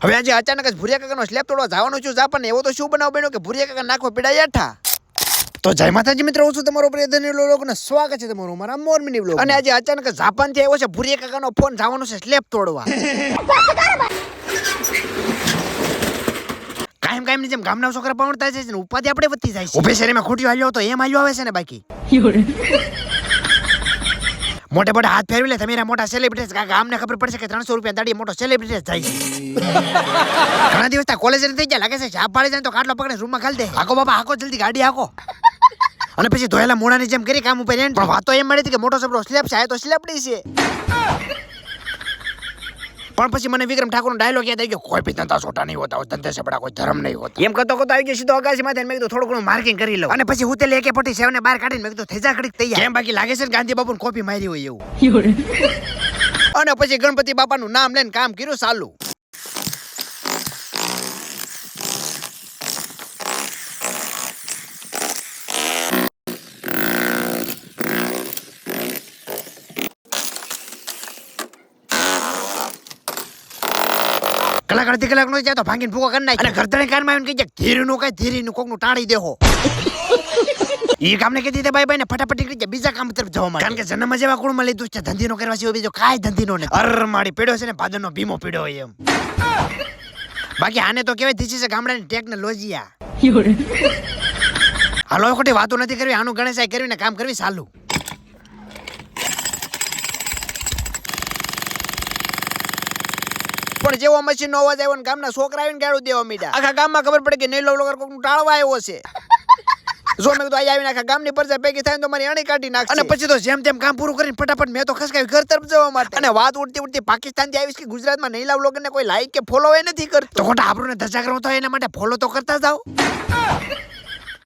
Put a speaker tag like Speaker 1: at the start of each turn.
Speaker 1: હવે આજે અચાનક જ ભુરિયા કાકાનો સ્લેબ તોડવા જવાનો છું જાપાન એવો તો શું બનાવ બન્યો કે ભુરિયા કાકા નાખો પીડા યાઠા. તો જય માતાજી મિત્રો, હું છું તમારો પ્રિય ધન્યલો લોકોને સ્વાગત છે તમારું મારા મોર્નિંગ વ્લોગ. અને આજે અચાનક જાપાન થી આવ્યો છે ભુરિયા કાકાનો ફોન, જવાનો છે સ્લેબ તોડવા. કાયમ ની જેમ ગામના છોકરા પાવણતા જાય છે ને ઉપાધિ આપણે વધતી જાય છે. ઉભે શેરીમાં ખોટી હાલ્યો તો એમ હાલ્યો આવે છે ને બાકી મોટે મોટે હાથ ફેરવી લે તમારા મોટા સેલિબ્રિટીઝ કાકા, અમને ખબર પડશે કે 300 રૂપિયા દાડી મોટો સેલિબ્રિટી જાય છે. ઘણા દિવસ તા કોલેજ થઈ ગયા લાગે છે, ચા પાડી જાય તો કાટલો પકડે રૂમમાં ખાલી દે. હાકો બાપા હાકો, જલ્દી ગાડી હાકો. અને પછી ધોયેલા મોણાની જેમ કરી કામ ઉપર પણ વાતો એમ મળી હતી કે મોટો સબરો સ્લેબ છે, આ તો સ્લેબડી છે. પણ પછી મને વિક્રમ ઠાકોરનો ડાયલોગ યાદ આવી ગયો, કોઈ ભી ધંધા છોટા નહીં હોતા, ધંધે से बड़ा कोई धर्म नहीं होता. એમ કતો આવી ગયો સીધો અગાસીમાં, મેં કીધું થોડું ઘણું માર્કિંગ કરી લઉં. અને પછી હું તે લેકે પટી સેવને બહાર કાઢીને મેં કીધું થઈ જા ઘડીક તૈયાર. કેમ બાકી લાગે છે ને ગાંધી બાપુને કોપી મારી હોય એવું. અને પછી ગણપતિ બાપાનું નામ લઈને કામ કર્યું ચાલુ. કલાક અડધી કલાક નો જાય તો ભાંગીને ભૂકો કરી નાખી. અને ઘરધણી કારમાં આવીને કહી જાય ધીરીનું કઈ ધીરીનું કોકનું ટાળી દેહો. એ કામને કહી દીધે બાય બાય ને ફટાફટ નીકળી જાય બીજા કામ તરફ જવા માટે. કારણ કે જન્મ જેવા કુળમાં લીધું છે, ધંધીનો કરવા સિવાય બીજો કાંઈ ધંધીનો નથી. અર માડી પીડ્યો છે ને ભાદરનો ભીમો પીડ્યો હોય એમ. બાકી આને તો કહેવાય ધીસી છે ગામડાની ટેકનોલોજીયા. હાલો ખોટી વાતો નથી કરવી, આનું ગણેશાય કરીને કામ કરવી ચાલુ. પણ જેવો મશીન નો અવાજ આવ્યો ને ગામના છોકરા આવીને ગાળું દેવા મીડા. આખા ગામમાં ખબર પડે કે નીલો વગર કોકનું ટાળવા આવ્યો છે. જો મેં તો આવીને આખા ગામની પરજા ભેગી થાય તો મારી અણી કાઢી નાખશે. અને પછી તો જેમ તેમ કામ પૂરું કરીને ફટાફટ મેં તો ખસકાવી ઘર તરફ જવા માટે. અને વાત ઉડતી ઉડતી પાકિસ્તાન થી આવીશ કે ગુજરાતમાં નીલા વ્લોગરને કોઈ લાઈક કે ફોલો નથી કરતો. તો ખોટા આપણને ધજા કરો તો એના માટે ફોલો તો કરતા જાઓ.